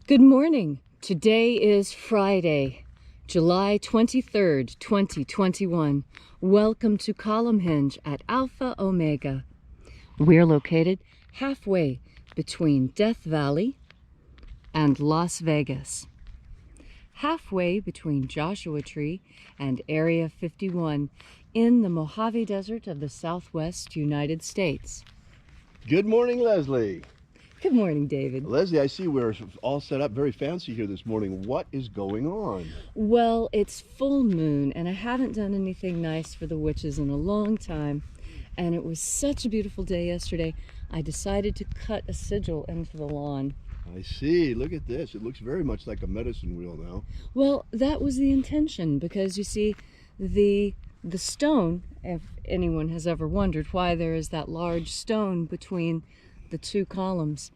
Good morning. Today is Friday, July 23rd, 2021. Welcome to Column Hinge at Alpha Omega. We're located halfway between Death Valley and Las Vegas. Halfway between Joshua Tree and Area 51 in the Mojave Desert of the Southwest United States. Good morning, Leslie. Good morning, David. Leslie, I see we're all set up very fancy here this morning. What is going on? Well, it's full moon, and I haven't done anything nice for the witches in a long time. And it was such a beautiful day yesterday, I decided to cut a sigil into the lawn. I see. Look at this. It looks very much like a medicine wheel now. Well, that was the intention, because you see, the stone, if anyone has ever wondered why there is that large stone between the two columns,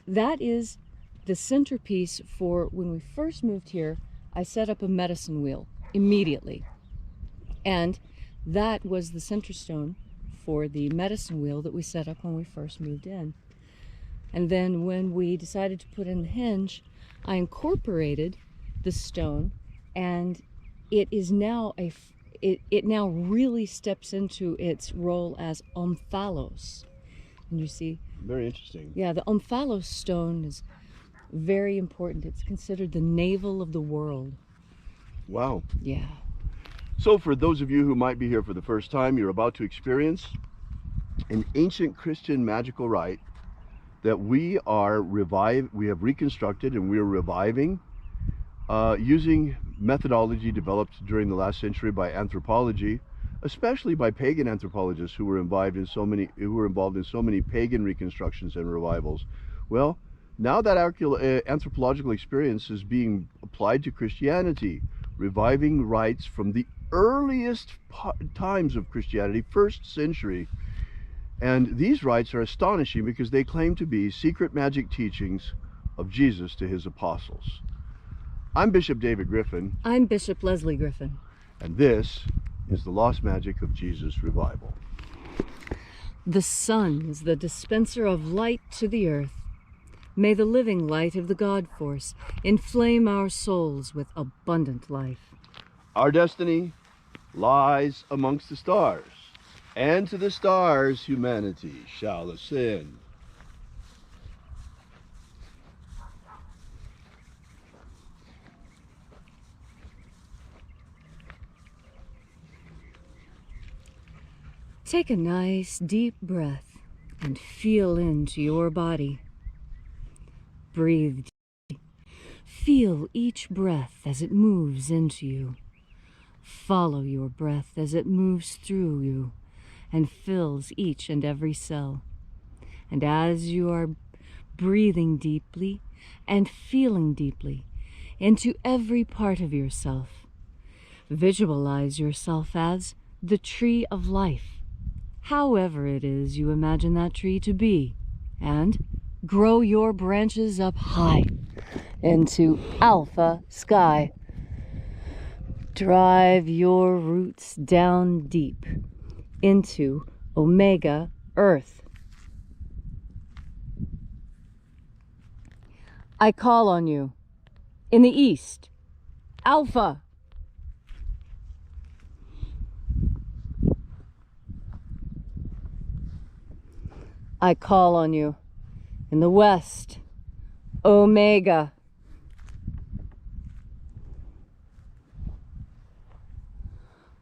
that is the centerpiece for when we first moved here. I set up a medicine wheel immediately, and that was the center stone for the medicine wheel that we set up when we first moved in. And then when we decided to put in the hinge, I incorporated the stone, and it is now it now really steps into its role as omphalos. And you see, very interesting. Yeah, the omphalos stone is very important. It's considered the navel of the world. Wow. Yeah. So for those of you who might be here for the first time, you're about to experience an ancient Christian magical rite that we have reconstructed, and we are reviving using methodology developed during the last century by anthropology, especially by pagan anthropologists who were involved in so many pagan reconstructions and revivals. Well, now that anthropological experience is being applied to Christianity, reviving rites from the earliest times of Christianity, 1st century. And these rites are astonishing because they claim to be secret magic teachings of Jesus to his apostles. I'm Bishop David Griffin. I'm Bishop Leslie Griffin. And this is the Lost Magic of Jesus Revival. The sun is the dispenser of light to the earth. May the living light of the God Force inflame our souls with abundant life. Our destiny lies amongst the stars, and to the stars humanity shall ascend. Take a nice deep breath and feel into your body. Breathe deeply. Feel each breath as it moves into you. Follow your breath as it moves through you and fills each and every cell. And as you are breathing deeply and feeling deeply into every part of yourself, visualize yourself as the tree of life, however it is you imagine that tree to be, and grow your branches up high into alpha sky. Drive your roots down deep into omega earth. I call on you in the east, alpha. I call on you in the west, omega.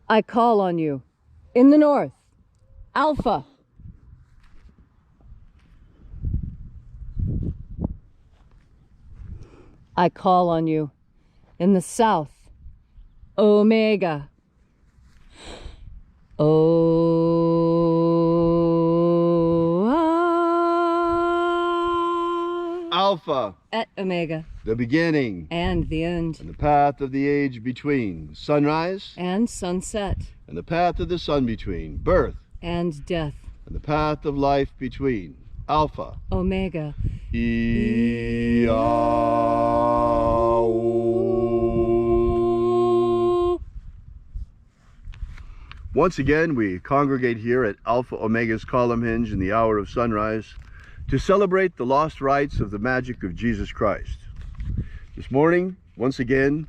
I call on you in the north, alpha. I call on you in the south, omega. Alpha, et omega, the beginning and the end, and the path of the age between, sunrise and sunset, and the path of the sun between, birth and death, and the path of life between, alpha, omega. Once again, we congregate here at Alpha Omega's column hinge in the hour of sunrise to celebrate the lost rites of the magic of Jesus Christ. This morning, once again,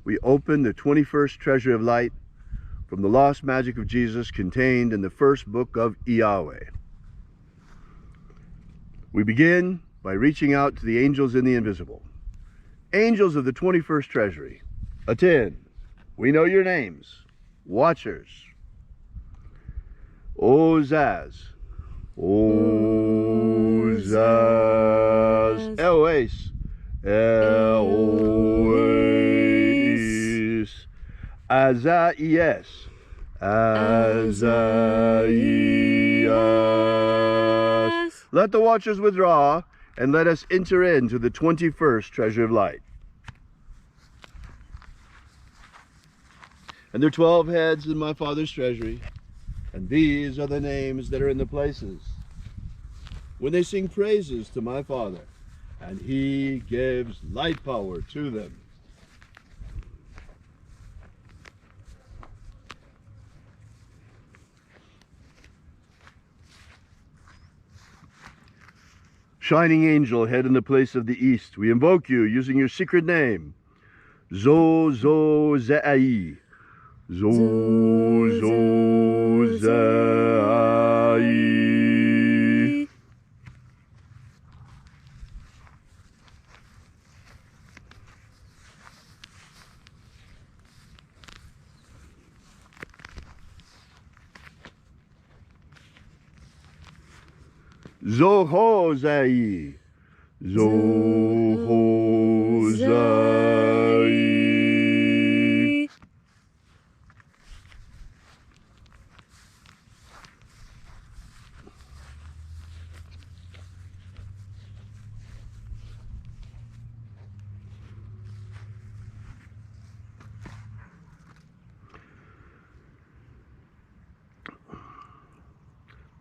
we open the 21st treasure of light from the lost magic of Jesus contained in the first book of Yahweh. We begin by reaching out to the angels in the invisible. Angels of the 21st treasury, attend. We know your names. Watchers. Ozaz. Ozaz. Eloes. Eloes. Azaias. Azaias. Let the watchers withdraw, and let us enter into the 21st treasure of light. And there are 12 heads in my Father's treasury, and these are the names that are in the places when they sing praises to my Father, and he gives light power to them. Shining angel, head in the place of the east, we invoke you using your secret name, Zo-Zo-Zai. Zo-Zo-Zai. Zo-Ho-Zai. Zo-Ho-Zai.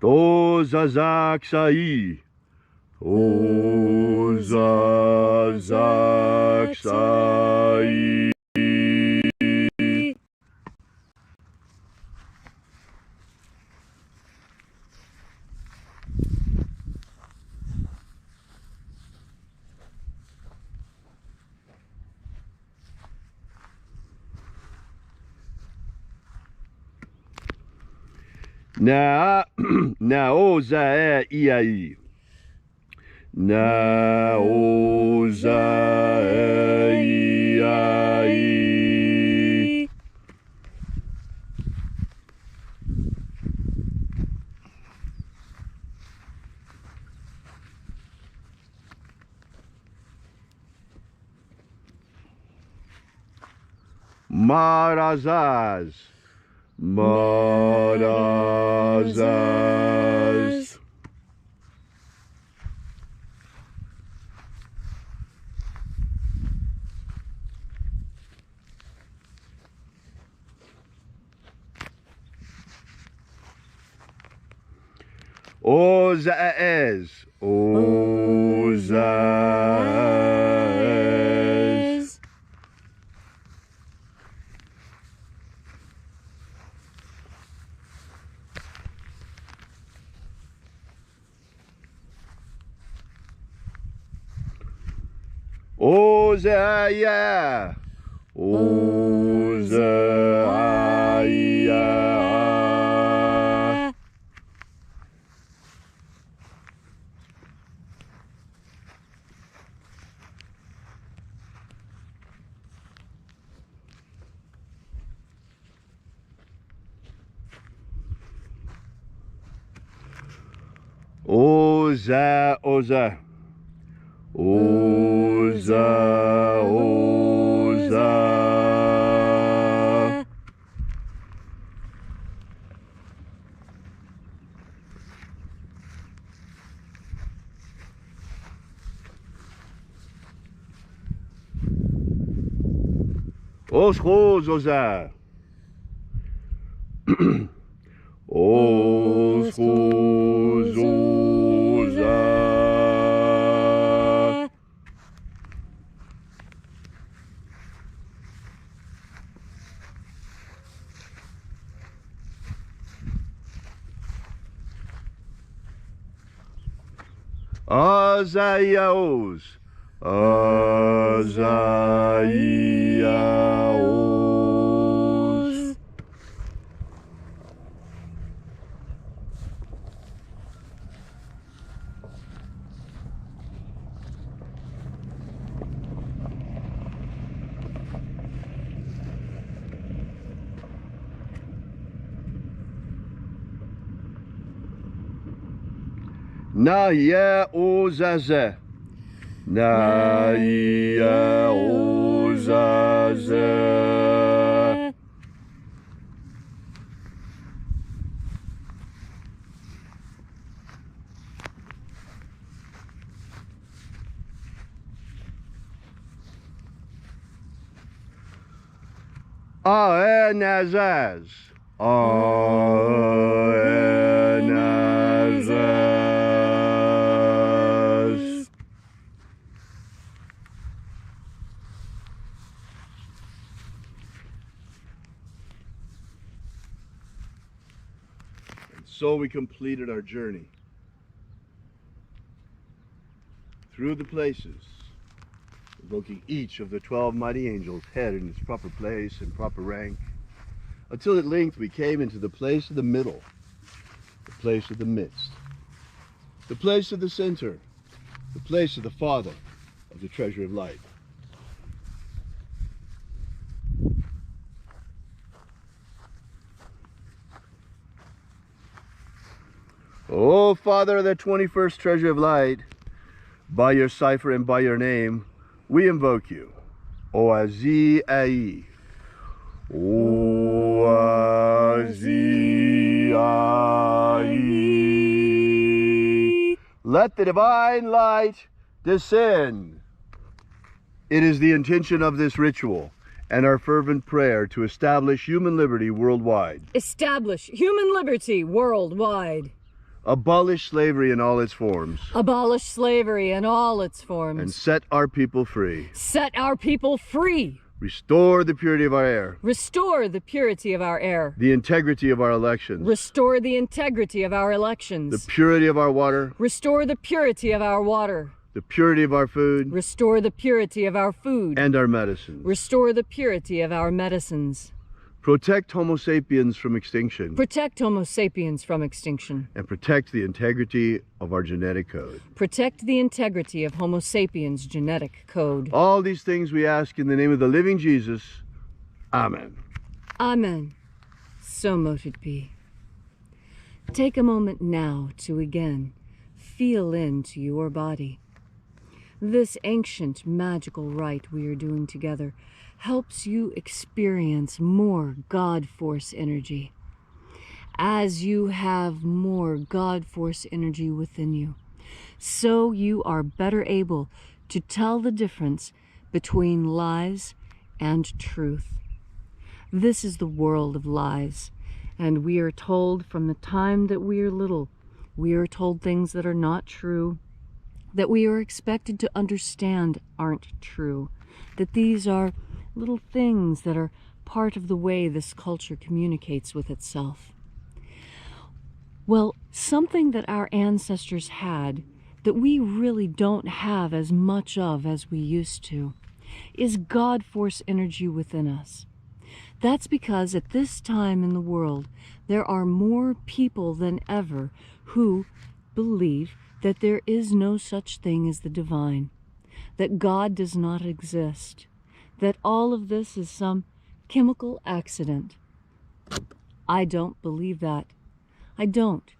To-Zazak-Sai. To-Zazak-Sai. Na-o-za-e-i-ai. Na-o-za-e-i-ai. Marazaz. Marazaz. Ozaez. Ozaez. Ozaya. Ozaya. Oza, Oza. Oza, Oza. Oshos, Oza. Oshos, Oza. Azayaos, Azaiaos. Na ye ozaze. Na ye ozaze. Aenazaz. Aenazaz. And so we completed our journey through the places, evoking each of the 12 mighty angels' head in its proper place and proper rank, until at length we came into the place of the middle, the place of the midst, the place of the center, the place of the Father of the treasure of light. O Father of the 21st treasure of light, by your cipher and by your name, we invoke you. Oazi-ai. Oazi-ai. Let the divine light descend. It is the intention of this ritual and our fervent prayer to establish human liberty worldwide. Establish human liberty worldwide. Abolish slavery in all its forms. Abolish slavery in all its forms. And set our people free. Set our people free. Restore the purity of our air. Restore the purity of our air. The integrity of our elections. Restore the integrity of our elections. The purity of our water. Restore the purity of our water. The purity of our food. Restore the purity of our food. And our medicines. Restore the purity of our medicines. Protect Homo sapiens from extinction. Protect Homo sapiens from extinction. And protect the integrity of our genetic code. Protect the integrity of Homo sapiens' genetic code. All these things we ask in the name of the living Jesus. Amen. Amen. So mote it be. Take a moment now to again feel into your body. This ancient magical rite we are doing together helps you experience more God Force energy. As you have more God Force energy within you, so you are better able to tell the difference between lies and truth. This is the world of lies, and we are told from the time that we are little, we are told things that are not true, that we are expected to understand aren't true, that these are little things that are part of the way this culture communicates with itself. Well, something that our ancestors had that we really don't have as much of as we used to is God Force energy within us. That's because at this time in the world, there are more people than ever who believe that there is no such thing as the divine, that God does not exist, that all of this is some chemical accident. I don't believe that. I don't.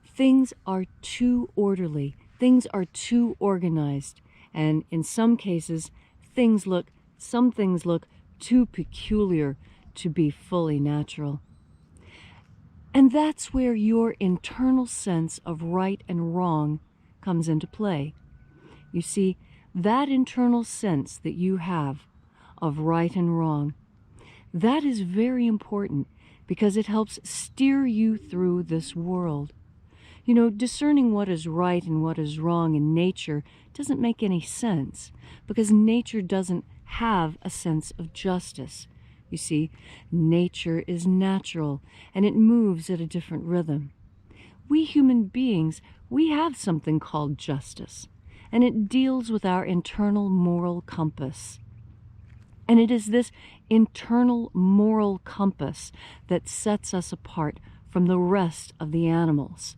Things are too orderly. Things are too organized. And in some cases, some things look too peculiar to be fully natural. And that's where your internal sense of right and wrong comes into play. You see, that internal sense that you have of right and wrong, that is very important because it helps steer you through this world. You know, discerning what is right and what is wrong in nature doesn't make any sense because nature doesn't have a sense of justice. You see, nature is natural and it moves at a different rhythm. We human beings, we have something called justice. and it deals with our internal moral compass. And it is this internal moral compass that sets us apart from the rest of the animals.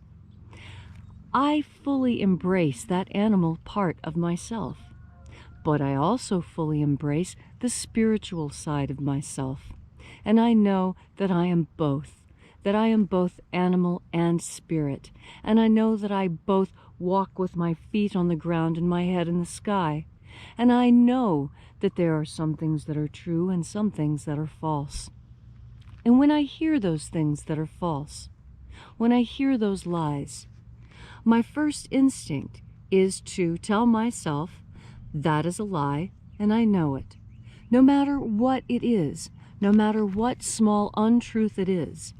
I fully embrace that animal part of myself, but I also fully embrace the spiritual side of myself. And I know that I am both, animal and spirit. And I know that I both walk with my feet on the ground and my head in the sky. And I know that there are some things that are true and some things that are false. And when I hear those things that are false, when I hear those lies, my first instinct is to tell myself that is a lie and I know it. No matter what it is, no matter what small untruth it is,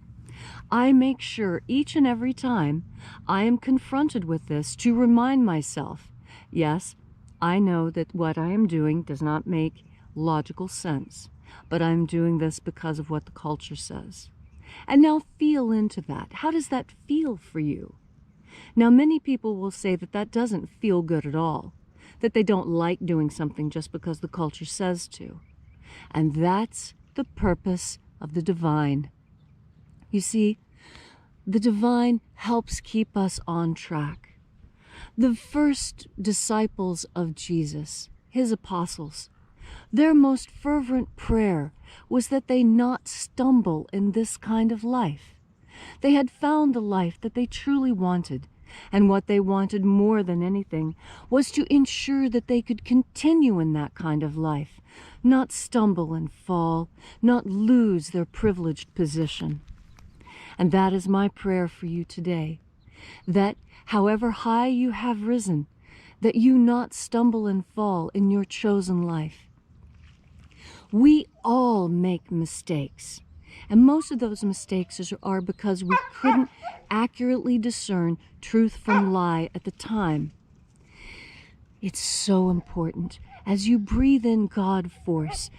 I make sure each and every time I am confronted with this to remind myself, yes, I know that what I am doing does not make logical sense, but I'm doing this because of what the culture says. And now feel into that. How does that feel for you? Now, many people will say that that doesn't feel good at all, that they don't like doing something just because the culture says to. And that's the purpose of the divine. You see, the divine helps keep us on track. The first disciples of Jesus, his apostles, their most fervent prayer was that they not stumble in this kind of life. They had found the life that they truly wanted, and what they wanted more than anything was to ensure that they could continue in that kind of life, not stumble and fall, not lose their privileged position. And that is my prayer for you today, that however high you have risen, that you not stumble and fall in your chosen life. We all make mistakes, and most of those mistakes are because we couldn't accurately discern truth from lie at the time. It's so important. As you breathe in God force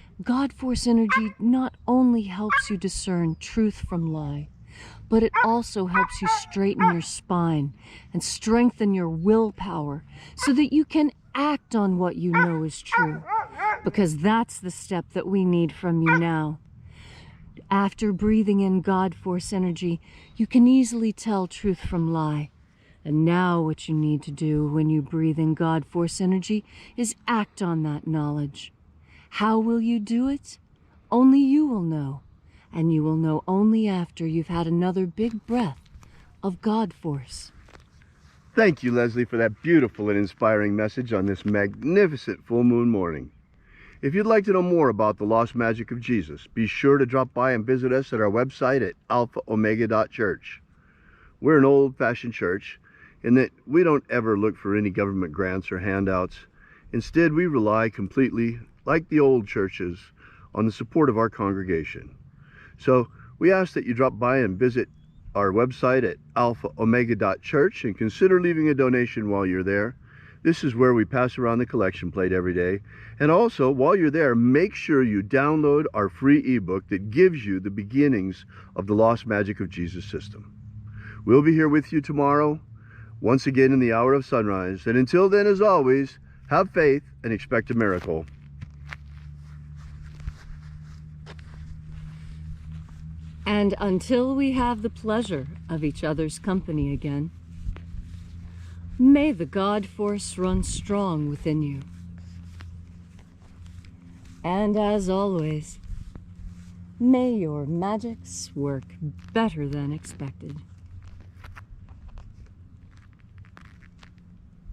energy not only helps you discern truth from lie, but it also helps you straighten your spine and strengthen your willpower so that you can act on what you know is true, because that's the step that we need from you now. After breathing in God force energy, you can easily tell truth from lie. And now what you need to do when you breathe in God force energy is act on that knowledge. How will you do it? Only you will know. And you will know only after you've had another big breath of God force. Thank you, Leslie, for that beautiful and inspiring message on this magnificent full moon morning. If you'd like to know more about the lost magic of Jesus, be sure to drop by and visit us at our website at alphaomega.church. We're an old-fashioned church in that we don't ever look for any government grants or handouts. Instead, we rely completely, like the old churches, on the support of our congregation. So we ask that you drop by and visit our website at alphaomega.church and consider leaving a donation while you're there. This is where we pass around the collection plate every day. And also, while you're there, make sure you download our free ebook that gives you the beginnings of the Lost Magic of Jesus system. We'll be here with you tomorrow, once again in the hour of sunrise. And until then, as always, have faith and expect a miracle. And until we have the pleasure of each other's company again, may the God force run strong within you. And as always, may your magics work better than expected.